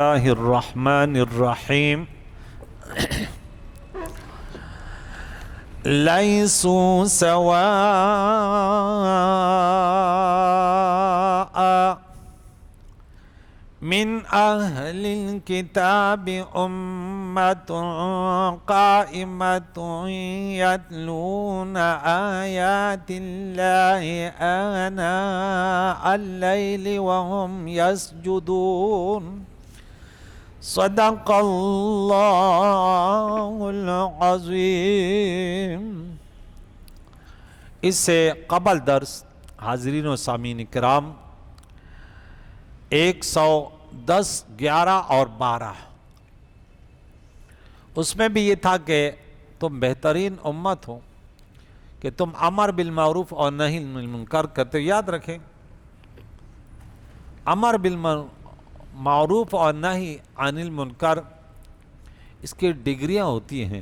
اللہ الرحمن الرحیم لیسوا سواء من اہل الکتاب امۃ قائمۃ یتلون آیات اللہ آناء اللیل وهم یسجدون صدق اللہ العظیم۔ اس سے قبل درس حاضرین و سامعین کرام 110، 11 اور 12 اس میں بھی یہ تھا کہ تم بہترین امت ہو کہ تم امر بالمعروف اور نہی عن المنکر کرتے ہو۔ یاد رکھیں، امر بالمعروف اور نہی عن المنکر اس کی ڈگریاں ہوتی ہیں۔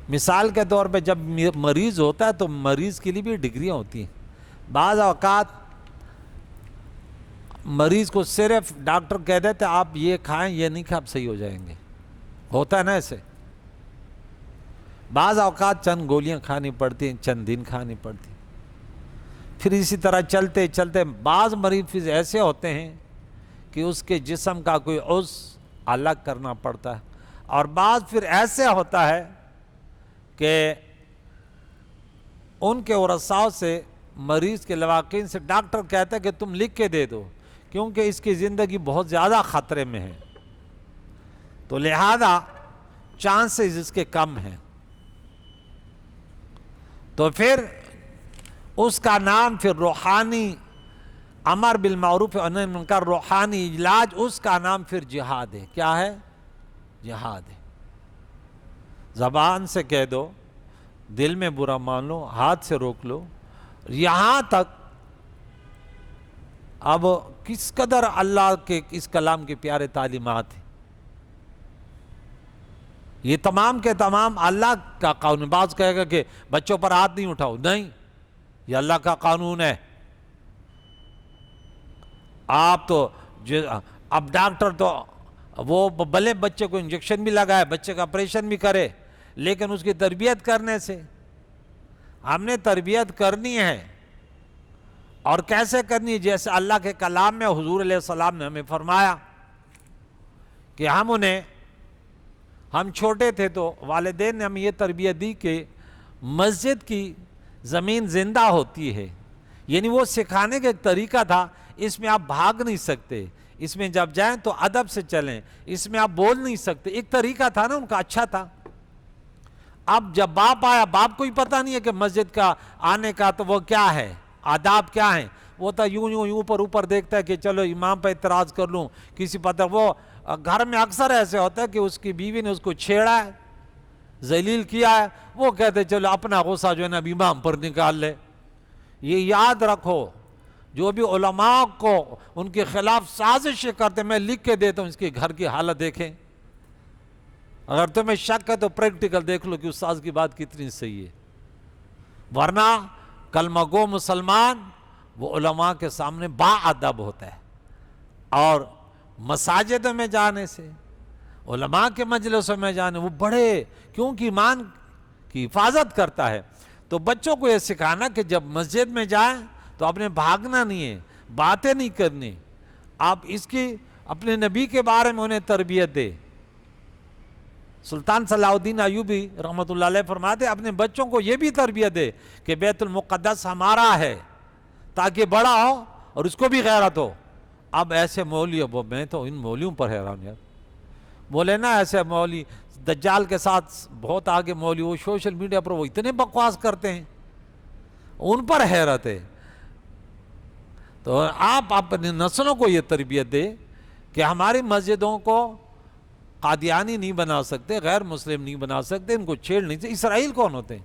مثال کے طور پہ جب مریض ہوتا ہے تو مریض کے لیے بھی ڈگریاں ہوتی ہیں۔ بعض اوقات مریض کو صرف ڈاکٹر کہہ دیتے آپ یہ کھائیں، یہ نہیں کھائیں، آپ صحیح ہو جائیں گے، ہوتا ہے نا ایسے۔ بعض اوقات چند گولیاں کھانی پڑتی ہیں، چند دن کھانی پڑتی ہیں، پھر اسی طرح چلتے چلتے بعض مریض ایسے ہوتے ہیں کہ اس کے جسم کا کوئی عضو الگ کرنا پڑتا ہے، اور بعض پھر ایسے ہوتا ہے کہ ان کے ورثاء سے، مریض کے لواقین سے ڈاکٹر کہتا ہے کہ تم لکھ کے دے دو، کیونکہ اس کی زندگی بہت زیادہ خطرے میں ہے، تو لہذا چانسز اس کے کم ہیں، تو پھر اس کا نام پھر روحانی امر بالمعروف اور نہی عن المنکر، روحانی علاج، اس کا نام پھر جہاد ہے۔ کیا ہے؟ جہاد ہے۔ زبان سے کہہ دو، دل میں برا مان لو، ہاتھ سے روک لو، یہاں تک اب کس قدر اللہ کے اس کلام کے پیارے تعلیمات ہیں، یہ تمام کے تمام اللہ کا قانون۔ باز کہے گا کہ بچوں پر ہاتھ نہیں اٹھاؤ، نہیں، یہ اللہ کا قانون ہے۔ آپ تو اب ڈاکٹر تو وہ بھلے بچے کو انجیکشن بھی لگائے، بچے کا آپریشن بھی کرے، لیکن اس کی تربیت کرنے سے، ہم نے تربیت کرنی ہے، اور کیسے کرنی ہے؟ جیسے اللہ کے کلام میں حضور علیہ السلام نے ہمیں فرمایا کہ ہم چھوٹے تھے تو والدین نے ہمیں یہ تربیت دی کہ مسجد کی زمین زندہ ہوتی ہے، یعنی وہ سکھانے کا ایک طریقہ تھا، اس میں آپ بھاگ نہیں سکتے، اس میں جب جائیں تو ادب سے چلیں، اس میں آپ بول نہیں سکتے، ایک طریقہ تھا نا ان کا، اچھا تھا۔ اب جب باپ آیا، باپ کو ہی پتہ نہیں ہے کہ مسجد کا آنے کا تو وہ کیا ہے، آداب کیا ہیں، وہ تو یوں اوپر دیکھتا ہے کہ چلو امام پہ اعتراض کر لوں، کسی پتہ۔ وہ گھر میں اکثر ایسے ہوتا ہے کہ اس کی بیوی نے اس کو چھیڑا ہے، ذلیل کیا ہے، وہ کہتے چلو اپنا غصہ جو ہے نا امام پر نکال لے۔ یہ یاد رکھو، جو بھی علماء کو ان کے خلاف سازشیں کرتے، میں لکھ کے دیتا ہوں اس کے گھر کی حالت دیکھیں، اگر تمہیں شک ہے تو پریکٹیکل دیکھ لو کہ استاذ کی بات کتنی صحیح ہے، ورنہ کلمہ گو مسلمان وہ علماء کے سامنے باادب ہوتا ہے، اور مساجد میں جانے سے، علماء کے مجلسوں میں جانے، وہ بڑے، کیونکہ ایمان کی حفاظت کرتا ہے۔ تو بچوں کو یہ سکھانا کہ جب مسجد میں جائیں تو اپنے بھاگنا نہیں ہے، باتیں نہیں کرنی، آپ اس کی اپنے نبی کے بارے میں انہیں تربیت دے۔ سلطان صلاح الدین ایوبی رحمۃ اللہ علیہ فرماتے اپنے بچوں کو یہ بھی تربیت دے کہ بیت المقدس ہمارا ہے، تاکہ بڑا ہو اور اس کو بھی غیرت ہو۔ اب ایسے مولوی، میں تو ان مولویوں پر حیران یار، بولے نا ایسے مولوی دجال کے ساتھ بہت آگے مولوی، وہ سوشل میڈیا پر وہ اتنے بکواس کرتے ہیں، ان پر حیرت ہے۔ تو آپ اپنے نسلوں کو یہ تربیت دے کہ ہماری مسجدوں کو قادیانی نہیں بنا سکتے، غیر مسلم نہیں بنا سکتے، ان کو چھیڑ نہیں سکتے۔ اسرائیل کون ہوتے ہیں؟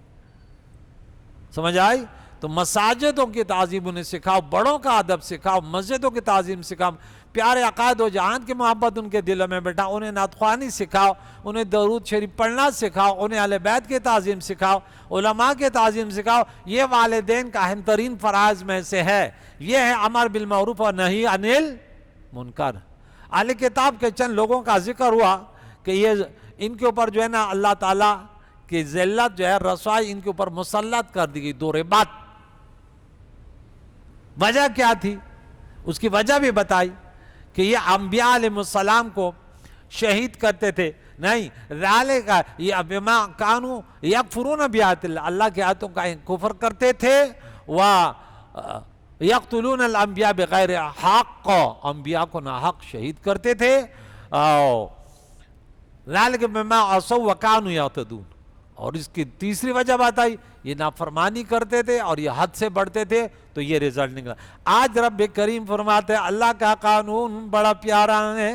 سمجھ آئی؟ تو مساجدوں کی تعظیم انہیں سکھاؤ، بڑوں کا ادب سکھاؤ، مسجدوں کی تعظیم سکھاؤ، پیارے عقائد و جہان کی محبت ان کے دلوں میں بیٹھا، انہیں نعت خوانی سکھاؤ، انہیں درود شریف پڑھنا سکھاؤ، انہیں اہل بیت کی تعظیم سکھاؤ، علماء کی تعظیم سکھاؤ۔ یہ والدین کا اہم ترین فرائض میں سے ہے، یہ ہے امر بالمعروف اور نہی عن المنکر۔ اہل کتاب کے چند لوگوں کا ذکر ہوا کہ یہ ان کے اوپر جو ہے نا اللہ تعالیٰ کی ذلت جو ہے رسوائی ان کے اوپر مسلط کر دی گئی، دور بعد۔ وجہ کیا تھی؟ اس کی وجہ بھی بتائی کہ یہ انبیاء علیہ السلام کو شہید کرتے تھے، نہیں ذالک یہ بما کانوا یکفرون بآیات اللہ، اللہ کی آیتوں کا کفر کرتے تھے، یقتلون الانبیاء بغیر حق، انبیاء کو ناحق شہید کرتے تھے، ذالک بما عصوا وکانوا یعتدون۔ اور اس کی تیسری وجہ بتائی یہ نافرمانی کرتے تھے اور یہ حد سے بڑھتے تھے، تو یہ رزلٹ نکلا۔ آج رب کریم فرماتے ہیں اللہ کا قانون بڑا پیارا ہے،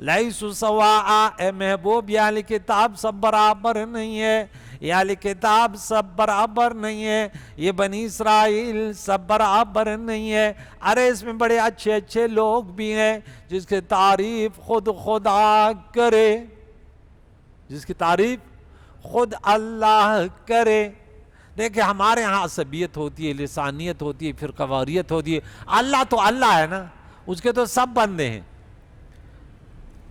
لیسوا سواء، اے محبوب یہ اہل کتاب سب برابر نہیں ہے، یہ اہل کتاب سب برابر نہیں ہے، یہ بنی اسرائیل سب برابر نہیں ہے، ارے اس میں بڑے اچھے اچھے لوگ بھی ہیں جس کی تعریف خود خدا کرے، جس کی تعریف خود اللہ کرے۔ دیکھیں ہمارے ہاں عصبیت ہوتی ہے، لسانیت ہوتی ہے، پھر قواریت ہوتی ہے، اللہ تو اللہ ہے نا، اس کے تو سب بندے ہیں۔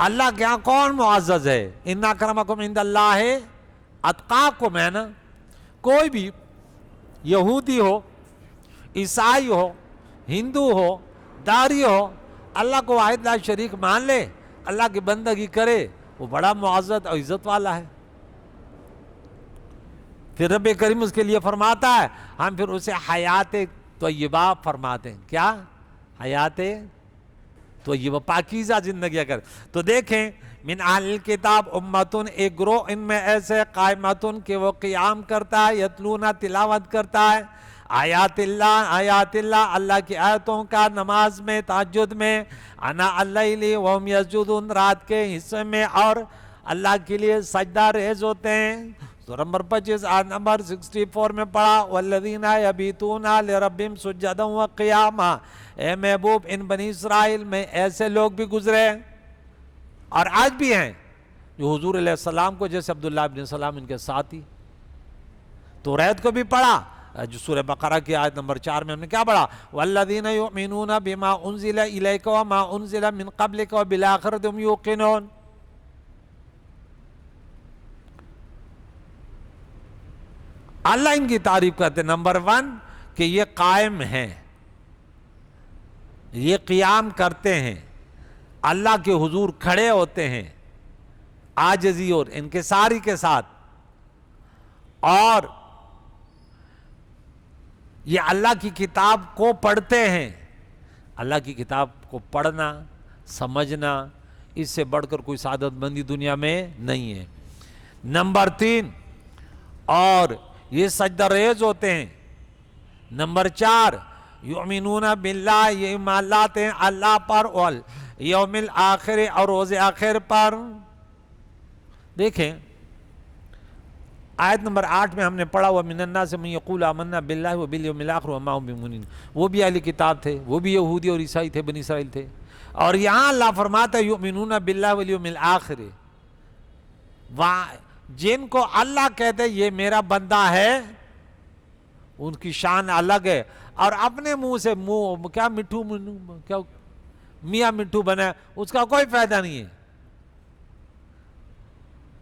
اللہ کے ہاں کون معزز ہے؟ ان اکرمکم عند اللہ اتقاکم ہے نا۔ کوئی بھی یہودی ہو، عیسائی ہو، ہندو ہو، داری ہو، اللہ کو واحد لا شریک مان لے، اللہ کی بندگی کرے، وہ بڑا معزز اور عزت والا ہے۔ پھر رب کریم اس کے لیے فرماتا ہے، ہم پھر اسے حیات طیبہ فرماتے ہیں۔ کیا؟ حیات طیبہ، پاکیزہ زندگی اگر۔ تو دیکھیں من اہل الکتاب امتن، ایک گروہ ان میں ایسے قائمتن کہ وہ قیام کرتا ہے، یتلونا تلاوت کرتا ہے، آیات اللہ اللہ کی آیتوں کا، نماز میں، تہجد میں، انا اللیل وہم یسجدون، رات کے حصے میں اور اللہ کے لیے سجدہ ریز ہوتے ہیں۔ سورہ نمبر 25 آیت نمبر 64 میں پڑھا، والذین یبیتون لربہم سجدا وقیاما، اے محبوب ان بنی اسرائیل میں ایسے لوگ بھی گزرے اور آج بھی ہیں جو حضور علیہ السلام کو، جیسے عبداللہ ابن سلام ان کے ساتھی، توریت کو بھی پڑھا۔ جو سورہ بقرہ کی آیت نمبر 4 میں ہم نے کیا پڑھا؟ والذین یؤمنون بما انزل الیک وما انزل من قبلک وبالآخرۃ هم یوقنون۔ اللہ ان کی تعریف کرتے نمبر 1 کہ یہ قائم ہیں، یہ قیام کرتے ہیں، اللہ کے حضور کھڑے ہوتے ہیں عاجزی اور انکساری کے ساتھ، اور یہ اللہ کی کتاب کو پڑھتے ہیں۔ اللہ کی کتاب کو پڑھنا، سمجھنا، اس سے بڑھ کر کوئی سعادت مندی دنیا میں نہیں ہے۔ نمبر 3 اور یہ سجدہ ریز ہوتے ہیں۔ نمبر 4 یؤمنون باللہ، یہ ایمان لاتے ہیں اللہ پر اور یوم الآخر اور روز آخر پر۔ دیکھیں آیت نمبر 8 میں ہم نے پڑھا وَمِنَ النَّاسِ مَن يَقُولُ آمَنَّا بِاللَّهِ وَبِالْيَوْمِ الْآخِرِ وَمَا هُم بِمُؤْمِنِينَ، وہ بھی اہل کتاب تھے، وہ بھی یہودی اور عیسائی تھے، بنی اسرائیل تھے، اور یہاں اللہ فرماتا ہے یؤمنون باللہ والیوم الآخر، جن کو اللہ کہتے ہیں یہ میرا بندہ ہے، ان کی شان الگ ہے، اور اپنے منہ سے منہ کیا مٹھو کیا میاں مٹھو بنا، اس کا کوئی فائدہ نہیں ہے۔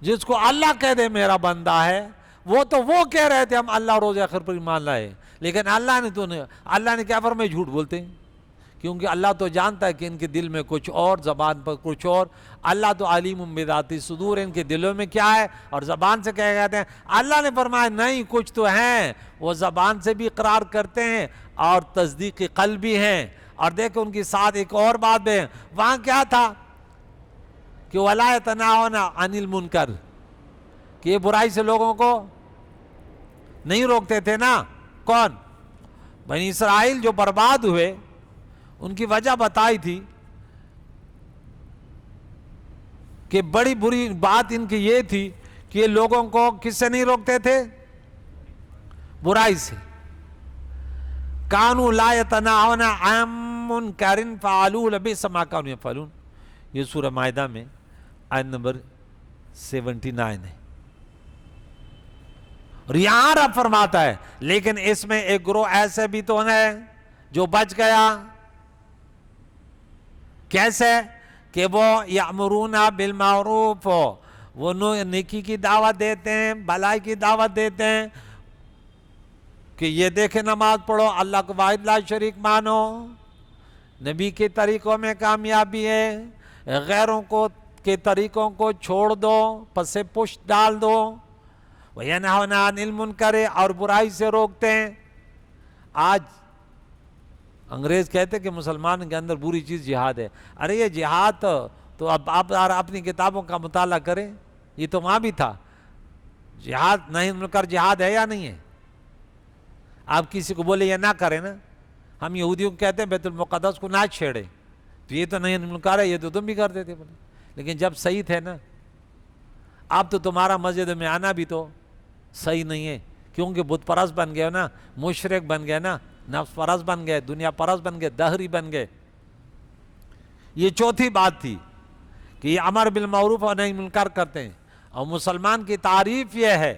جس کو اللہ کہہ دے میرا بندہ ہے، وہ تو وہ کہہ رہے تھے ہم اللہ روز آخر پر ایمان لائے، لیکن اللہ نے کیا فرمایا؟ جھوٹ بولتے ہیں، کیونکہ اللہ تو جانتا ہے کہ ان کے دل میں کچھ اور، زبان پر کچھ اور۔ اللہ تو علیم بذات الصدور، ان کے دلوں میں کیا ہے اور زبان سے کہہ کہتے ہیں۔ اللہ نے فرمایا نہیں، کچھ تو ہیں، وہ زبان سے بھی اقرار کرتے ہیں اور تصدیق قلبی ہیں۔ اور دیکھو ان کی ساتھ ایک اور بات بھی ہے، وہاں کیا تھا کہ وَلَا يَتَنَاهَوْنَ عَنِ الْمُنْكَرِ، کہ یہ برائی سے لوگوں کو نہیں روکتے تھے نا۔ کون؟ بنی اسرائیل جو برباد ہوئے، ان کی وجہ بتائی تھی کہ بڑی بری بات ان کی یہ تھی کہ یہ لوگوں کو کس سے نہیں روکتے تھے؟ برائی سے۔ کانوا لا یتناہون عن منکر فعلوہ لبئس ما کانوا یفعلون، یہ سورہ مائدہ میں آیت نمبر 79 ہے۔ اور یہاں رب فرماتا ہے لیکن اس میں ایک گروہ ایسے بھی تو ہے جو بچ گیا۔ کیسے؟ کہ وہ یأمرون بالمعروف، وہ نیکی کی دعوت دیتے ہیں، بھلائی کی دعوت دیتے ہیں کہ یہ دیکھیں نماز پڑھو، اللہ کو واحد لا شریک مانو، نبی کے طریقوں میں کامیابی ہے، غیروں کو کے طریقوں کو چھوڑ دو، پس پشت ڈال دو، وَيَنْهَوْنَ عَنِ الْمُنْكَرِ، اور برائی سے روکتے ہیں۔ آج انگریز کہتے کہ مسلمان کے اندر بری چیز جہاد ہے۔ ارے یہ جہاد تو اب آپ اپنی کتابوں کا مطالعہ کریں، یہ تو وہاں بھی تھا۔ جہاد نہیں منکر جہاد ہے یا نہیں ہے؟ آپ کسی کو بولے یہ نہ کریں نا، ہم یہودیوں کو کہتے ہیں بیت المقدس کو نہ چھیڑیں، تو یہ تو نہیں منکر ہے، یہ تو تم بھی کرتے تھے بولے۔ لیکن جب صحیح تھے نا، اب تو تمہارا مسجد میں آنا بھی تو صحیح نہیں ہے، کیونکہ بت پرست بن گئے نا، مشرک بن گئے نا، نفس پرست بن گئے، دنیا پرست بن گئے، دہری بن گئے۔ یہ چوتھی بات تھی کہ یہ امر بالمعروف اور نہی منکر کرتے ہیں، اور مسلمان کی تعریف یہ ہے،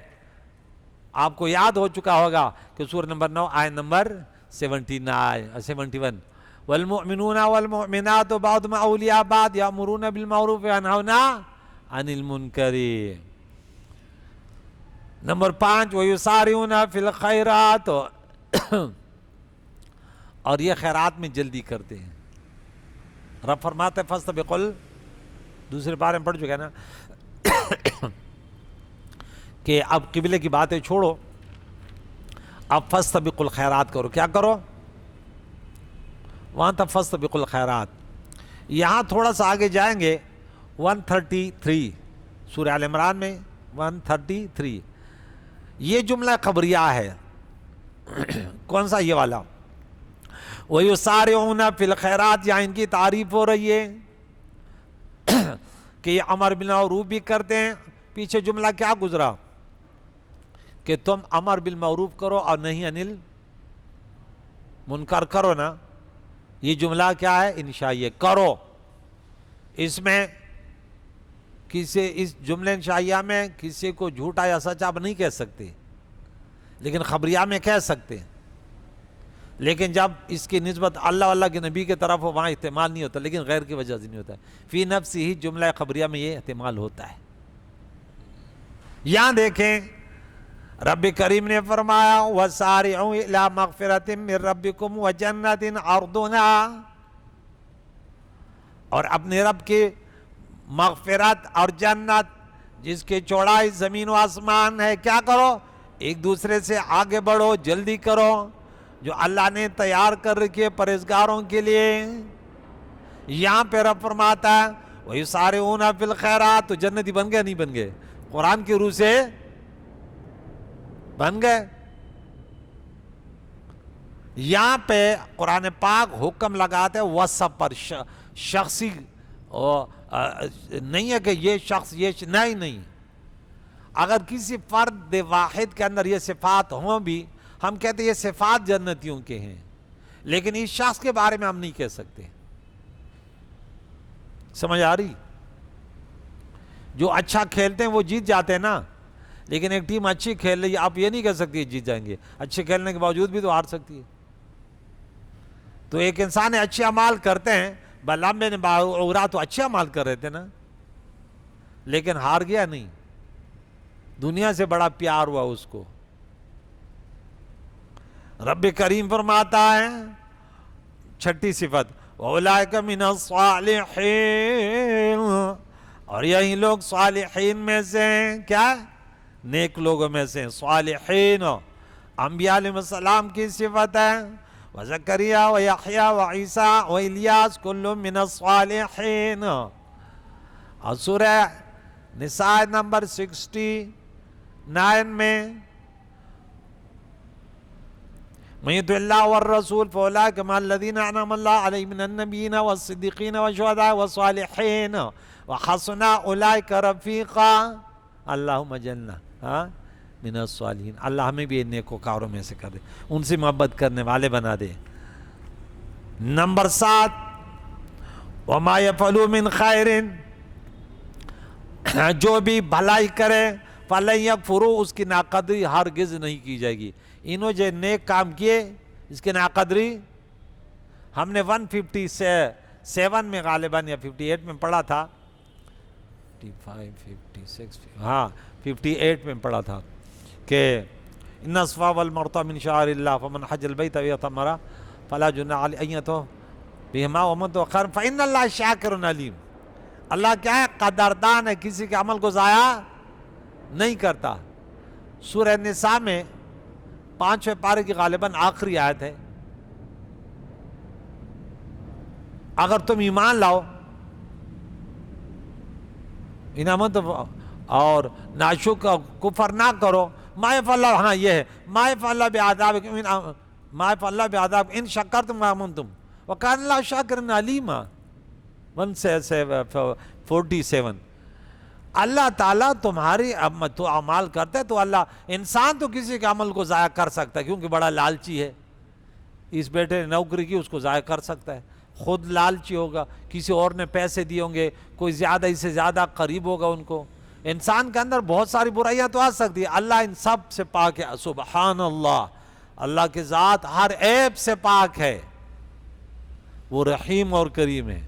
آپ کو یاد ہو چکا ہوگا کہ سورہ نمبر 9 آیت نمبر 71، والمؤمنون والمؤمنات بعضهم اولیاء بعض یامرون بالمعروف وینہون عن المنکر۔ نمبر 5 ویسارعون فی الخیرات، اور یہ خیرات میں جلدی کرتے ہیں۔ رب فرماتے ہیں فاستبقوا، دوسرے پارے میں پڑھ چکے ہیں نا کہ اب قبلے کی باتیں چھوڑو، اب فاستبقوا الخیرات کرو۔ کیا کرو؟ وہاں تک فاستبقوا الخیرات، یہاں تھوڑا سا آگے جائیں گے 133 سورہ آل عمران میں 133، یہ جملہ خبریہ ہے۔ کون سا؟ یہ والا وَيُسَارِعُونَ فِي الْخَيْرَاتِ، یہاں ان کی تعریف ہو رہی ہے کہ یہ امر بالمعروف بھی کرتے ہیں۔ پیچھے جملہ کیا گزرا کہ تم امر بالمعروف کرو اور نہیں انل منکر کرو نا، یہ جملہ کیا ہے؟ انشائیہ، کرو۔ اس میں اس جملے انشائیہ میں کسی کو جھوٹا یا سچ آپ نہیں کہہ سکتے، لیکن خبریہ میں کہہ سکتے ہیں۔ لیکن جب اس کی نسبت اللہ کے نبی کے طرف ہو وہاں احتمال نہیں ہوتا، لیکن غیر کی وجہ سے نہیں ہوتا ہے۔ فی نفسی ہی جملہ خبریہ میں یہ احتمال ہوتا ہے۔ یہاں دیکھیں رب کریم نے فرمایا وَسَارِعُوا إِلَىٰ مَغْفِرَةٍ مِّن رَبِّكُمْ وَجَنَّةٍ عَرْضُهَا، اور اپنے رب کی مغفرت اور جنت جس کی چوڑائی زمین و آسمان ہے، کیا کرو؟ ایک دوسرے سے آگے بڑھو، جلدی کرو، جو اللہ نے تیار کر رکھے پرہیزگاروں کے لیے۔ یہاں پہ رب فرماتا ہے وَيُسَارِعُونَ فِي الْخَيْرَاتِ، تو جنتی بن گئے نہیں بن گئے؟ قرآن کی روح سے بن گئے۔ یہاں پہ قرآن پاک حکم لگاتے وصف پر، شخصی نہیں ہے کہ یہ شخص یہ نہیں، اگر کسی فرد واحد کے اندر یہ صفات ہوں بھی، ہم کہتے ہیں یہ صفات جنتیوں کے ہیں، لیکن اس شخص کے بارے میں ہم نہیں کہہ سکتے۔ سمجھ آ رہی؟ جو اچھا کھیلتے ہیں وہ جیت جاتے ہیں نا، لیکن ایک ٹیم اچھی کھیل رہی ہے، آپ یہ نہیں کہہ سکتے جیت جائیں گے، اچھے کھیلنے کے باوجود بھی تو ہار سکتی ہے۔ تو ایک انسان اچھے اعمال کرتے ہیں، بلامبے نے باورا تو اچھے اعمال کر رہے تھے نا، لیکن ہار گیا نہیں، دنیا سے بڑا پیار ہوا اس کو۔ رب کریم فرماتا ہے 6ٹھی صفت وَأُولَٰئِكَ مِنَ الصَّالِحِينَ، اور یہی لوگ صالحین میں سے ہیں۔ کیا؟ نیک لوگوں میں سے، صالحین۔ انبیاء علیہ السلام کی صفت ہے وَزَكَرِيَّا وَيَحْيَا وَعِيسَىٰ وَإِلْيَاسَ كُلٌّ مِّنَ الصَّالِحِينَ۔ اور سورہ نساء نمبر 69 میں مَن يُطِعِ اللَّهَ وَالرَّسُولَ فَأُولَٰئِكَ مَعَ الَّذِينَ أَنْعَمَ اللَّهُ عَلَيْهِم مِّنَ النَّبِيِّينَ وَالصِّدِّيقِينَ وَالشُّهَدَاءِ وَالصَّالِحِينَ وَحَسُنَ أُولَٰئِكَ رَفِيقًا۔ اللہم اجعلنا من الصالحین، اللہ ہمیں بھی نیکوکاروں میں سے کر دے، ان سے محبت کرنے والے بنا دے۔ نمبر 7 وَمَا يَفْعَلُوا مِنْ خَيْرٍ، جو بھی بھلائی کرے فَلَن يَكْفُرُوا، اس کی ناقدری ہرگز نہیں کی جائے گی۔ انہوں جو نیک کام کیے اس کی ناقدری ہم نے 57 میں غالباً یا 58 میں پڑھا تھا، 55 56 ہاں 58 میں پڑھا تھا کہ ان الصفا والمروہ من شعائر اللہ فمن حج البیت او اعتمر فلا جناح علیہ ان یطوف بہما ومن تأخر فإن اللہ شاکر علیم. اللہ کیا ہے؟ قدردان ہے، کسی کے عمل کو ضائع نہیں کرتا. سورہ نساء میں 5ویں پارے کی غالباً آخری آیت ہے، اگر تم ایمان لاؤ انعامت اور ناشکر کفر نہ کرو، ما یفعل اللہ، ہاں یہ ہے ما یفعل اللہ بعذابکم ما یفعل اللہ بعذابکم ان شکرتم وآمنتم وکان اللہ شاکرا علیما. 147 اللہ تعالیٰ تمہاری تو اعمال کرتے تو اللہ، انسان تو کسی کے عمل کو ضائع کر سکتا ہے کیونکہ بڑا لالچی ہے. اس بیٹے نے نوکری کی، اس کو ضائع کر سکتا ہے. خود لالچی ہوگا، کسی اور نے پیسے دیے ہوں گے، کوئی زیادہ اس سے زیادہ قریب ہوگا ان کو. انسان کے اندر بہت ساری برائیاں تو آ سکتی ہے، اللہ ان سب سے پاک ہے. سبحان اللہ، اللہ کی ذات ہر عیب سے پاک ہے، وہ رحیم اور کریم ہے.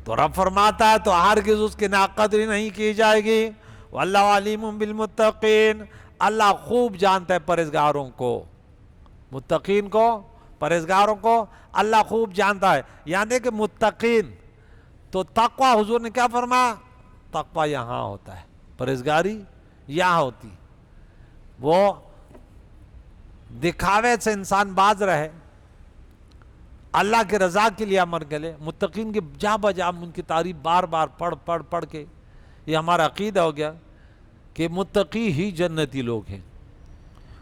تو رب فرماتا ہے تو ہرگز اس کی ناقدری نہیں کی جائے گی. واللہ علیم بالمتقین، اللہ خوب جانتا ہے پرہیزگاروں کو، متقین کو، پرہیزگاروں کو اللہ خوب جانتا ہے. یعنی کہ متقین تو تقوی، حضور نے کیا فرمایا؟ تقوی یہاں ہوتا ہے، پرہیزگاری یہاں ہوتی. وہ دکھاوے سے انسان باز رہے، اللہ کے رضا کے لیے عمل کرے. متقین کی جا بجا ان کی تعریف بار بار پڑھ کے یہ ہمارا عقیدہ ہو گیا کہ متقی ہی جنتی لوگ ہیں.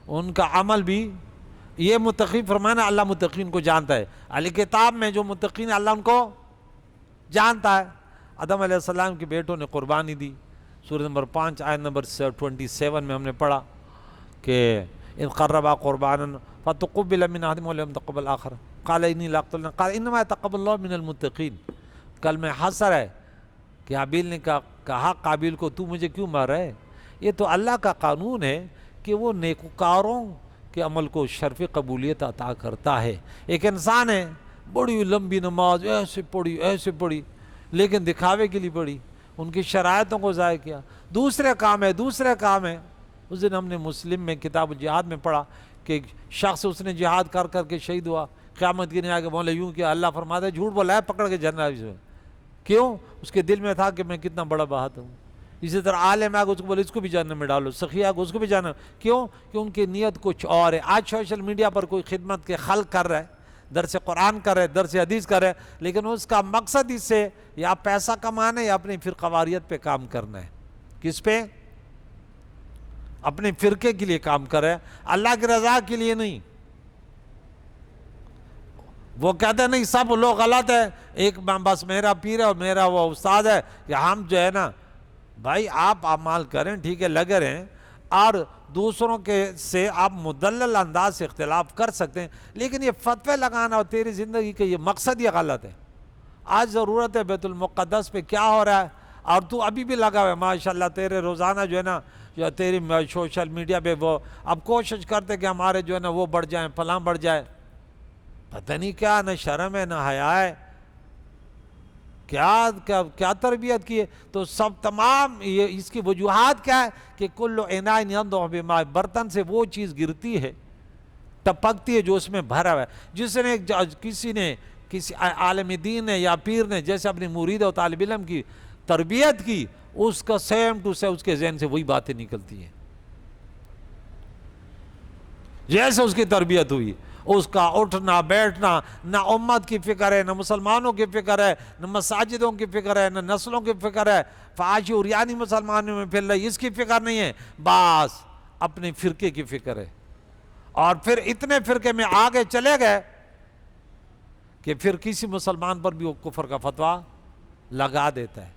ان کا عمل بھی یہ متقی فرمانا، اللہ متقین کو جانتا ہے. علی کتاب میں جو متقین اللہ ان کو جانتا ہے. آدم علیہ السلام کے بیٹوں نے قربانی دی، سورہ نمبر 5 آیت نمبر 27 میں ہم نے پڑھا کہ اذ قربا قربانا فتقبل من احدهما ولم يتقبل الاخر قال انی لاقتلن قال انما يتقبل اللہ من المتقین. کل میں حسر ہے کہ حابیل نے کہا قابیل کو تو مجھے کیوں مار رہا ہے؟ یہ تو اللہ کا قانون ہے کہ وہ نیکوکاروں کے عمل کو شرف قبولیت عطا کرتا ہے. ایک انسان ہے، بڑی لمبی نماز ایسے پڑھی لیکن دکھاوے کے لیے پڑھی، ان کی شرائطوں کو ضائع کیا، دوسرے کام ہے. اس دن ہم نے مسلم میں کتاب جہاد میں پڑھا کہ شخص اس نے جہاد کر کے شہید ہوا، قیامت کے دن آگے بولے یوں کہ اللہ فرماتا ہے جھوٹ بولا ہے، پکڑ کے جنت میں. کیوں؟ اس کے دل میں تھا کہ میں کتنا بڑا بہادر ہوں. اسی طرح عالم آگے اس کو بولے اس کو بھی جہنم میں ڈالو، سخی آگے اس کو بھی جہنم. کیوں؟ کہ ان کی نیت کچھ اور ہے. آج سوشل میڈیا پر کوئی خدمت کے خلق کر رہا ہے، درس قرآن کر رہے، درس حدیث کر رہے، لیکن اس کا مقصد اس سے یا پیسہ کمانا ہے یا اپنی فرقواریت پہ کام کرنا ہے. کس پہ؟ اپنے فرقے کے لیے کام کر رہے، اللہ کی رضا کے لیے نہیں. وہ کہتے ہیں نہیں سب لوگ غلط ہے، ایک بس میرا پیر ہے اور میرا وہ استاد ہے کہ ہم جو ہے نا. بھائی آپ اعمال کریں، ٹھیک ہے، لگے رہیں، اور دوسروں کے سے آپ مدلل انداز سے اختلاف کر سکتے ہیں، لیکن یہ فتوے لگانا اور تیری زندگی کے یہ مقصد یہ غلط ہے. آج ضرورت ہے بیت المقدس پہ کیا ہو رہا ہے، اور تو ابھی بھی لگا ہوا ہے. ماشاءاللہ تیرے روزانہ جو ہے نا یا تیری سوشل میڈیا پہ وہ اب کوشش کرتے کہ ہمارے جو ہے نا وہ بڑھ جائیں، فلاں بڑھ جائے. پتہ نہیں کیا، نہ شرم ہے نہ حیا ہے، کیا تربیت کی ہے. تو سب تمام یہ اس کی وجوہات کیا ہے کہ کل اناء ینضح بماء، برتن سے وہ چیز گرتی ہے، ٹپکتی ہے جو اس میں بھرا ہوا ہے. جس نے کسی عالم دین نے یا پیر نے جیسے اپنی مرید اور طالب علم کی تربیت کی، اس کا سیم ٹو سیم اس کے ذہن سے وہی باتیں نکلتی ہیں جیسے اس کی تربیت ہوئی. اس کا اٹھنا بیٹھنا، نہ امت کی فکر ہے، نہ مسلمانوں کی فکر ہے، نہ مساجدوں کی فکر ہے، نہ نسلوں کی فکر ہے. فحاشی اریانی مسلمانوں میں پھر رہی، اس کی فکر نہیں ہے، بس اپنے فرقے کی فکر ہے. اور پھر اتنے فرقے میں آگے چلے گئے کہ پھر کسی مسلمان پر بھی وہ کفر کا فتویٰ لگا دیتا ہے.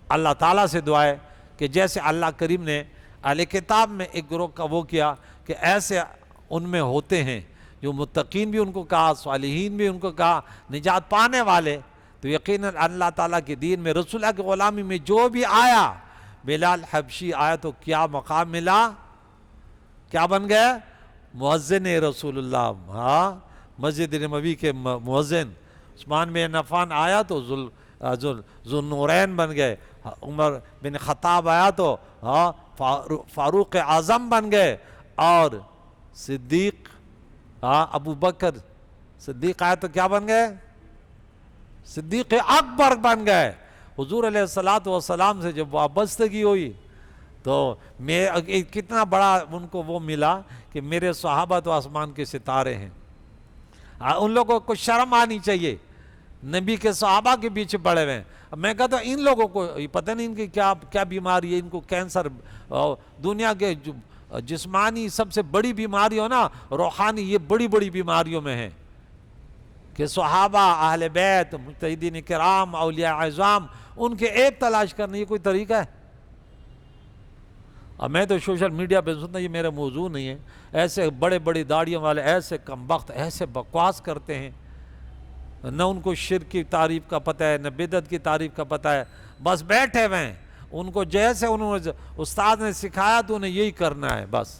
اللہ تعالیٰ سے دعا ہے کہ جیسے اللہ کریم نے اہل کتاب میں ایک گروہ کا وہ کیا کہ ایسے ان میں ہوتے ہیں جو متقین بھی ان کو کہا، صالحین بھی ان کو کہا، نجات پانے والے. تو یقیناً اللہ تعالیٰ کے دین میں رسول اللہ کی غلامی میں جو بھی آیا، بلال حبشی آیا تو کیا مقام ملا، کیا بن گئے؟ مؤذن رسول اللہ. ہاں، مسجد نبوی کے مؤذن عثمان بن عفان آیا تو ذوالنورین بن گئے، عمر بن خطاب آیا تو فاروق اعظم بن گئے، اور صدیق ابو بکر صدیق آیا تو کیا بن گئے؟ صدیق اکبر بن گئے۔ حضور علیہ السلام سے جب وابستگی ہوئی تو کتنا بڑا ان کو وہ ملا کہ میرے صحابہ تو آسمان کے ستارے ہیں۔ ان لوگوں کو شرم آنی چاہیے، نبی کے صحابہ کے پیچھے پڑے ہوئے ہیں۔ میں کہتا ہوں ان لوگوں کو پتہ نہیں ان کی کیا بیماری ہے، ان کو کینسر، دنیا کے جسمانی سب سے بڑی بیماری ہو نا، روحانی یہ بڑی بڑی بیماریوں میں ہیں کہ صحابہ، اہل بیت، مجتہدین کرام، اولیاء اعظام، ان کے عیب تلاش کرنے یہ کوئی طریقہ ہے؟ اب میں تو سوشل میڈیا پہ سنتا یہ میرا موضوع نہیں ہے، ایسے بڑے بڑی داڑھیوں والے ایسے کمبخت ایسے بکواس کرتے ہیں، نہ ان کو شرک کی تعریف کا پتہ ہے، نہ بدعت کی تعریف کا پتہ ہے، بس بیٹھے ہوئے ہیں، ان کو جیسے انہوں نے استاد نے سکھایا تو انہیں یہی کرنا ہے بس۔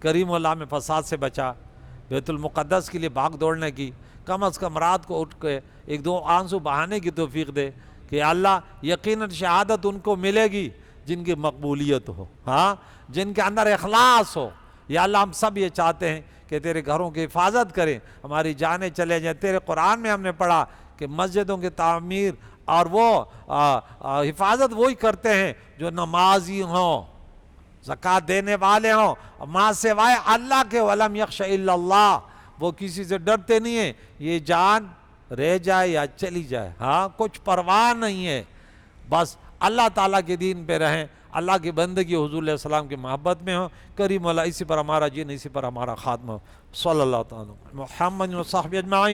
کریم اللہ میں فساد سے بچا، بیت المقدس کے لیے بھاگ دوڑنے کی، کم از کم رات کو اٹھ کے ایک دو آنسو بہانے کی توفیق دے کہ اللہ یقیناً شہادت ان کو ملے گی جن کی مقبولیت ہو، جن کے اندر اخلاص ہو۔ یا اللہ ہم سب یہ چاہتے ہیں کہ تیرے گھروں کی حفاظت کریں، ہماری جانیں چلے جائیں۔ تیرے قرآن میں ہم نے پڑھا کہ مسجدوں کی تعمیر اور وہ حفاظت وہی کرتے ہیں جو نمازی ہوں، زکوٰۃ دینے والے ہوں، ماں سوائے اللہ کے، وَلَمْ يَخْشَ إِلَّا اللَّهِ، وہ کسی سے ڈرتے نہیں ہیں، یہ جان رہ جائے یا چلی جائے، کچھ پرواہ نہیں ہے، بس اللہ تعالیٰ کے دین پہ رہیں، اللہ کی بندگی حضور علیہ السلام کی محبت میں ہو۔ کریم اللہ اسی پر ہمارا جین، اسی پر ہمارا خاتمہ ہو۔ صلی اللہ تعالیٰ محمد و صحبہ اجمعین۔